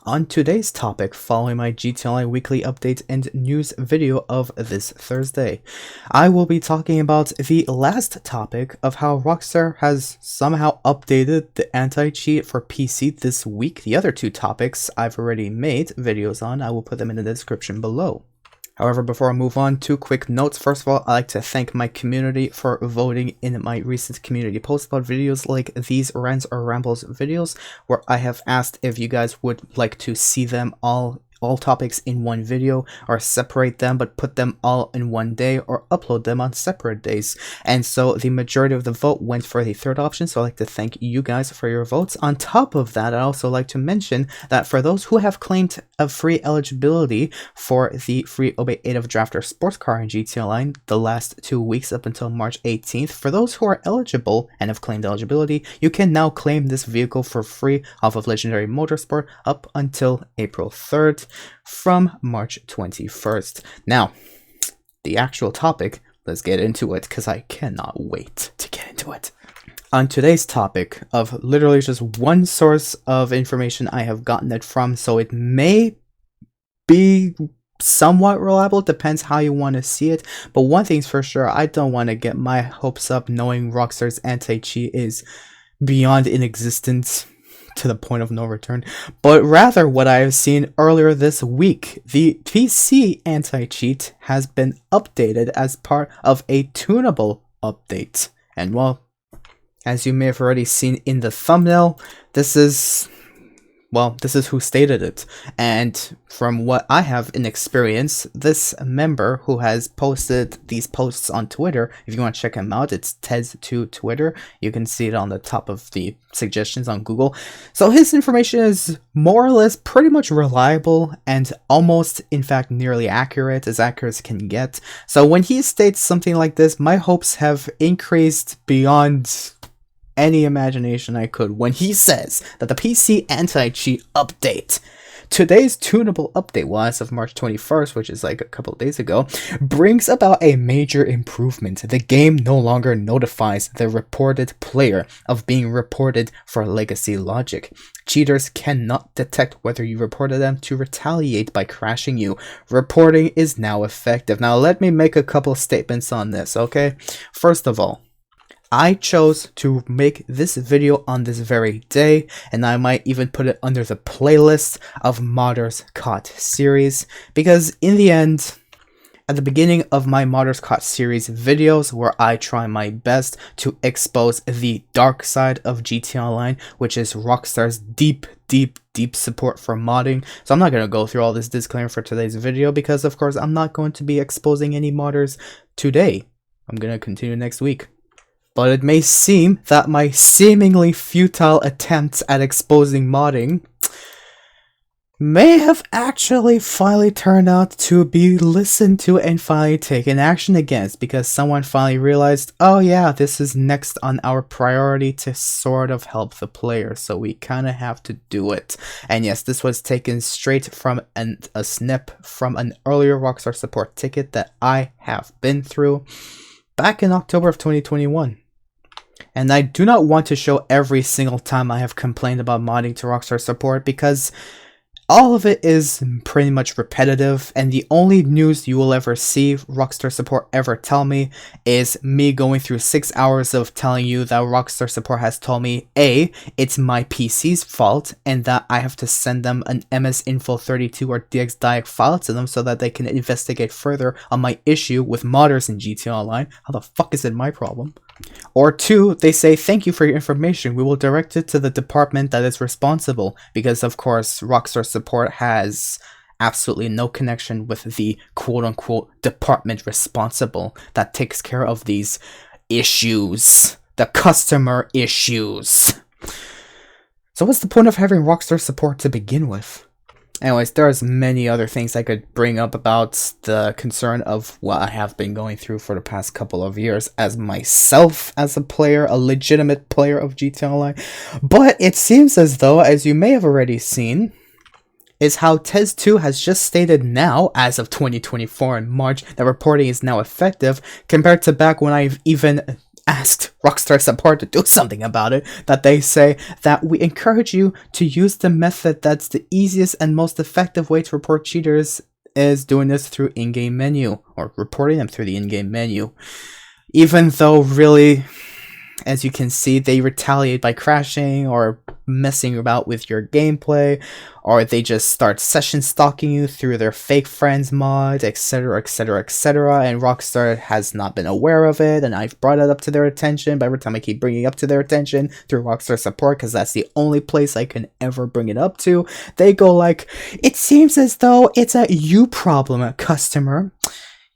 On today's topic, following my GTA weekly update and news video of this Thursday, I will be talking about the last topic of how Rockstar has somehow updated the anti-cheat for PC this week. The other two topics I've already made videos on. I will put them in the description below. However, before I move on, two quick notes. First of all, I'd like to thank my community for voting in my recent community post about videos like these rants or rambles videos, where I have asked if you guys would like to see them all topics in one video, or separate them but put them all in one day, or upload them on separate days. And so the majority of the vote went for the third option, so I'd like to thank you guys for your votes. On top of that, I'd also like to mention that for those who have claimed a free eligibility for the free OB8 of Drafter sports car in GTA Online the last 2 weeks up until March 18th, for those who are eligible and have claimed eligibility, you can now claim this vehicle for free off of Legendary Motorsport up until April 3rd. From March 21st. Now, the actual topic, let's get into it because I cannot wait to get into it. On today's topic of literally just one source of information I have gotten it from, so it may be somewhat reliable, depends how you want to see it, but one thing's for sure, I don't want to get my hopes up knowing Rockstar's anti-cheat is beyond inexistence to the point of no return, but rather what I have seen earlier this week. The PC anti-cheat has been updated as part of a tunable update, and well, as you may have already seen in the thumbnail, this is who stated it. And from what I have in experience, this member who has posted these posts on Twitter, if you want to check him out, it's Tez2 Twitter. You can see it on the top of the suggestions on Google. So his information is more or less pretty much reliable and almost, in fact, nearly accurate as can get. So when he states something like this, my hopes have increased beyond any imagination I could when he says that the PC anti-cheat update, today's tunable update, well, as of March 21st, which is like a couple of days ago, brings about a major improvement. The game no longer notifies the reported player of being reported for legacy logic. Cheaters cannot detect whether you reported them to retaliate by crashing you. Reporting is now effective. Now let me make a couple statements on this, okay? First of all, I chose to make this video on this very day, and I might even put it under the playlist of Modders Caught series, because in the end, at the beginning of my Modders Caught series videos, where I try my best to expose the dark side of GTA Online, which is Rockstar's deep support for modding. So I'm not going to go through all this disclaimer for today's video, because of course I'm not going to be exposing any modders today. I'm going to continue next week. But it may seem that my seemingly futile attempts at exposing modding may have actually finally turned out to be listened to and finally taken action against, because someone finally realized, oh yeah, this is next on our priority to sort of help the player, so we kind of have to do it. And yes, this was taken straight from a snip from an earlier Rockstar support ticket that I have been through back in October of 2021. And I do not want to show every single time I have complained about modding to Rockstar support, because all of it is pretty much repetitive, and the only news you will ever see Rockstar support ever tell me is me going through 6 hours of telling you that Rockstar support has told me A, it's my PC's fault, and that I have to send them an MS-Info32 or DXDiag file to them so that they can investigate further on my issue with modders in GTA Online. How the fuck is it my problem? Or 2, they say, thank you for your information, we will direct it to the department that is responsible, because of course Rockstar support has absolutely no connection with the quote-unquote department responsible that takes care of these issues, the customer issues. So what's the point of having Rockstar support to begin with? Anyways, there's many other things I could bring up about the concern of what I have been going through for the past couple of years as myself as a player, a legitimate player of GTA Online. But it seems as though, as you may have already seen, is how Tez2 has just stated now, as of 2024 in March, that reporting is now effective, compared to back when I've even asked Rockstar support to do something about it, that they say that we encourage you to use the method that's the easiest and most effective way to report cheaters is doing this through in-game menu, or reporting them through the in-game menu. Even though really, as you can see, they retaliate by crashing or messing about with your gameplay, or they just start session stalking you through their fake friends mod, etc, etc, etc, and Rockstar has not been aware of it, and I've brought it up to their attention, but every time I keep bringing it up to their attention through Rockstar support, because that's the only place I can ever bring it up to, they go like, it seems as though it's a you problem, customer.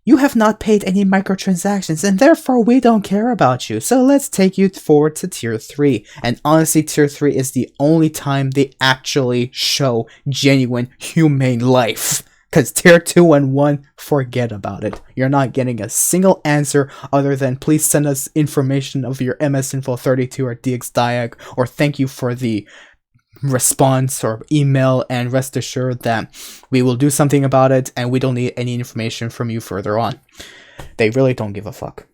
You have not paid any microtransactions, and therefore we don't care about you, so let's take you forward to Tier 3. And honestly, Tier 3 is the only time they actually show genuine, humane life. Because Tier 2 and 1, forget about it. You're not getting a single answer other than please send us information of your MSInfo32 or DXDiag, or thank you for the response or email, and rest assured that we will do something about it and we don't need any information from you further on. They really don't give a fuck.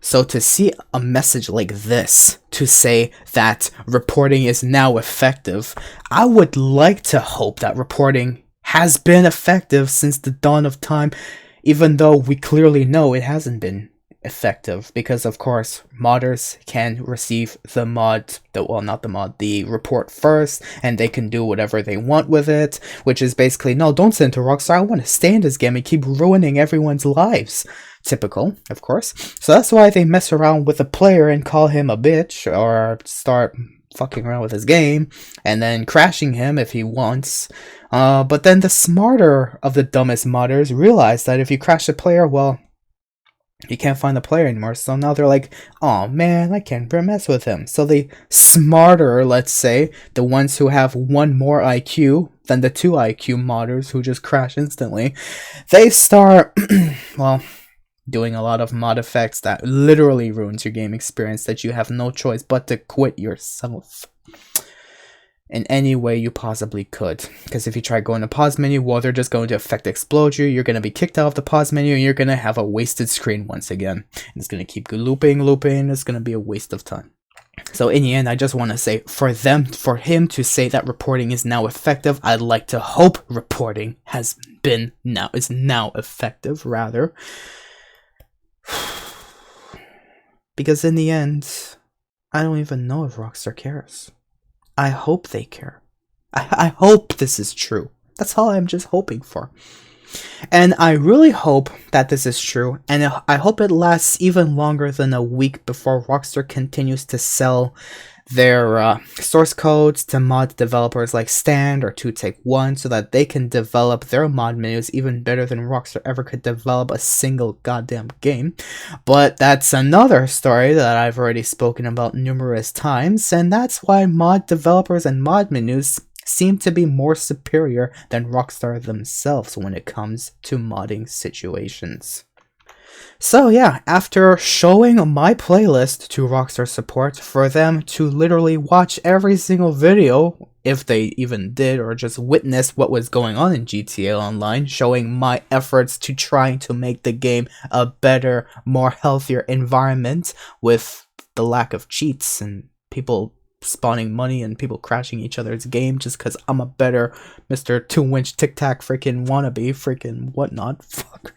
So to see a message like this, to say that reporting is now effective, I would like to hope that reporting has been effective since the dawn of time, even though we clearly know it hasn't been effective, because of course modders can receive the report first, and they can do whatever they want with it, which is basically, no, don't send to Rockstar, I want to stay in this game and keep ruining everyone's lives. Typical, of course. So that's why they mess around with a player and call him a bitch, or start fucking around with his game and then crashing him if he wants. But then the smarter of the dumbest modders realize that if you crash a player, well, you can't find the player anymore, so now they're like, oh man, I can't mess with him. So the smarter, let's say, the ones who have one more IQ than the 2 IQ modders who just crash instantly, they start, well, doing a lot of mod effects that literally ruins your game experience, that you have no choice but to quit yourself in any way you possibly could. Because if you try going to pause menu, well, they're just going to effect explode you, you're going to be kicked out of the pause menu, and you're going to have a wasted screen once again. And it's going to keep looping, it's going to be a waste of time. So in the end, I just want to say, for him to say that reporting is now effective, I'd like to hope reporting is now effective, rather. Because in the end, I don't even know if Rockstar cares. I hope they care. I hope this is true. That's all I'm just hoping for. And I really hope that this is true, and I hope it lasts even longer than a week before Rockstar continues to sell their source codes to mod developers like Stand or 2Take1, so that they can develop their mod menus even better than Rockstar ever could develop a single goddamn game. But that's another story that I've already spoken about numerous times, and that's why mod developers and mod menus seem to be more superior than Rockstar themselves when it comes to modding situations. So yeah, after showing my playlist to Rockstar support, for them to literally watch every single video, if they even did, or just witness what was going on in GTA Online, showing my efforts to trying to make the game a better, more healthier environment with the lack of cheats and people spawning money and people crashing each other's game just because I'm a better Mr. 2-inch Tic Tac freaking wannabe, freaking whatnot. Fuck.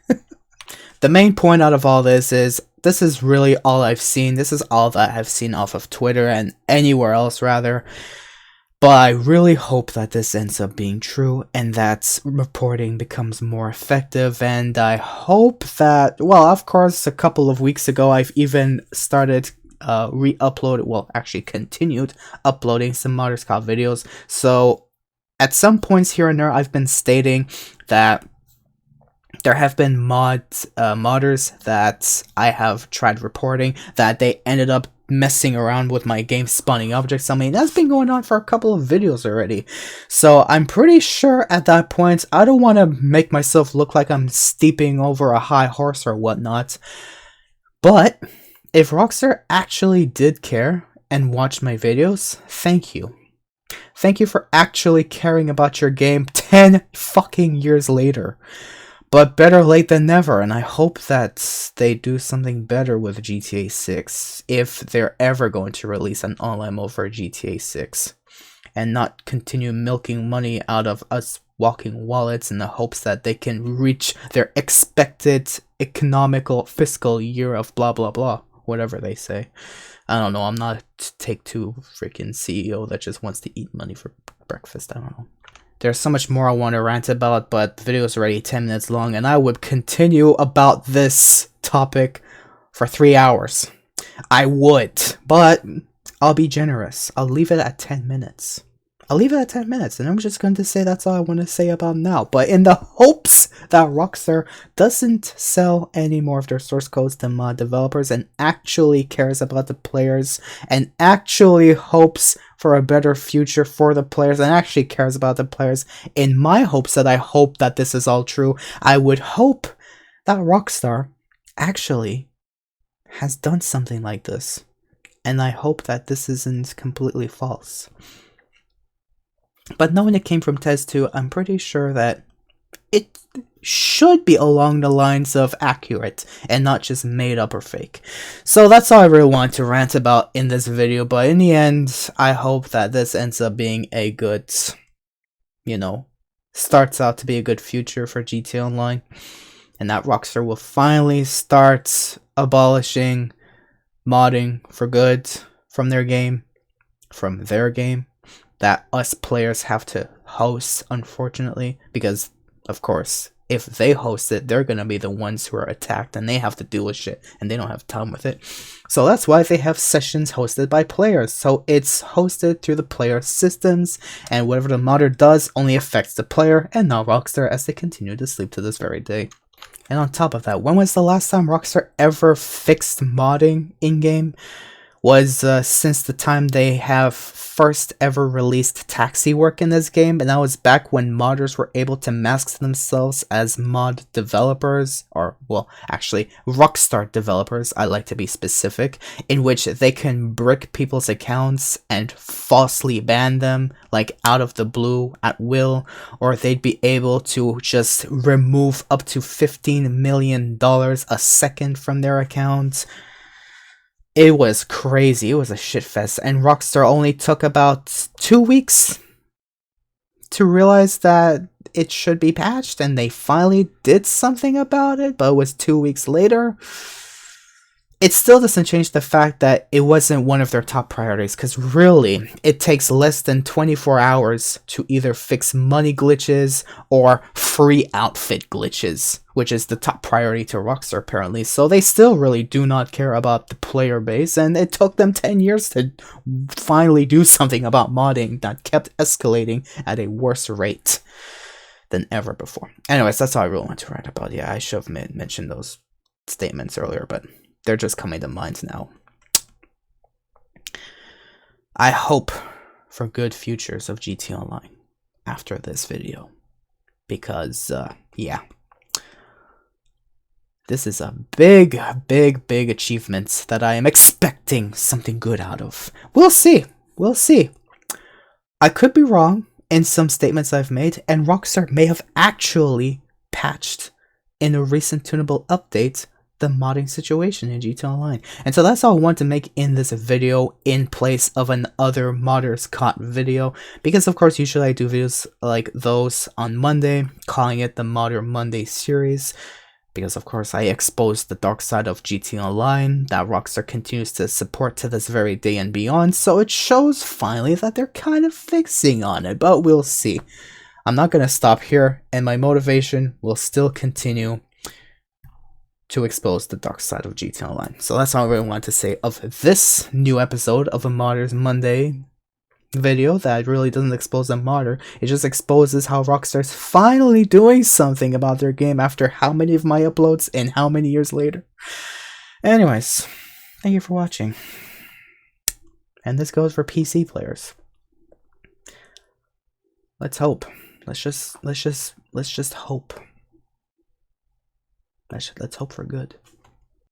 The main point out of all this is really all I've seen. This is all that I've seen off of Twitter and anywhere else, rather. But I really hope that this ends up being true and that reporting becomes more effective. And I hope that, well, of course, a couple of weeks ago, I've even started continued uploading some Modders Cop videos. So at some points here and there, I've been stating that there have been modders that I have tried reporting that they ended up messing around with my game spawning objects. I mean, that's been going on for a couple of videos already. So I'm pretty sure at that point, I don't want to make myself look like I'm steeping over a high horse or whatnot. But if Rockstar actually did care and watched my videos, thank you. Thank you for actually caring about your game 10 fucking years later. But better late than never, and I hope that they do something better with GTA 6 if they're ever going to release an online mode for GTA 6 and not continue milking money out of us walking wallets in the hopes that they can reach their expected economical fiscal year of blah blah blah, whatever they say. I don't know, I'm not a Take-Two freaking CEO that just wants to eat money for breakfast. I don't know. There's so much more I want to rant about, but the video is already 10 minutes long, and I would continue about this topic for 3 hours. I would, but I'll be generous. I'll leave it at 10 minutes. And I'm just going to say that's all I want to say about now. But in the hopes that Rockstar doesn't sell any more of their source codes to mod developers and actually cares about the players and actually hopes for a better future for the players and actually cares about the players, in my hopes that I hope that this is all true, I would hope that Rockstar actually has done something like this. And I hope that this isn't completely false. But knowing it came from Tez 2, I'm pretty sure that it should be along the lines of accurate and not just made up or fake. So that's all I really want to rant about in this video, but in the end, I hope that this ends up being a good, starts out to be a good future for GTA Online, and that Rockstar will finally start abolishing modding for good from their game, that us players have to host, unfortunately, because, of course, if they host it, they're gonna be the ones who are attacked, and they have to deal with shit, and they don't have time with it. So that's why they have sessions hosted by players, so it's hosted through the player systems, and whatever the modder does only affects the player, and not Rockstar, as they continue to sleep to this very day. And on top of that, when was the last time Rockstar ever fixed modding in-game? Was since the time they have first ever released taxi work in this game, and that was back when modders were able to mask themselves as mod developers, or, well, actually, Rockstar developers, I like to be specific, in which they can brick people's accounts and falsely ban them, like out of the blue, at will, or they'd be able to just remove up to $15 million a second from their accounts. It was crazy. It was a shitfest, and Rockstar only took about 2 weeks to realize that it should be patched, and they finally did something about it, but it was 2 weeks later. It still doesn't change the fact that it wasn't one of their top priorities, because really, it takes less than 24 hours to either fix money glitches or free outfit glitches, which is the top priority to Rockstar apparently, so they still really do not care about the player base, and it took them 10 years to finally do something about modding that kept escalating at a worse rate than ever before. Anyways, that's all I really want to write about. Yeah, I should have mentioned those statements earlier, but they're just coming to mind now. I hope for good futures of GTA Online after this video, because, yeah. This is a big achievement that I am expecting something good out of. We'll see. I could be wrong in some statements I've made, and Rockstar may have actually patched in a recent tunable update the modding situation in GTA Online. And so that's all I want to make in this video in place of another modders caught video, because of course usually I do videos like those on Monday, calling it the Modder Monday series, because of course I exposed the dark side of GTA Online that Rockstar continues to support to this very day and beyond, so it shows finally that they're kind of fixing on it, but we'll see. I'm not gonna stop here, and my motivation will still continue to expose the dark side of GTA Online. So that's all I really want to say of this new episode of a Modders Monday video that really doesn't expose a modder. It just exposes how Rockstar's finally doing something about their game after how many of my uploads and how many years later. Anyways, thank you for watching. And this goes for PC players. Let's hope. Let's just hope. Let's hope for good.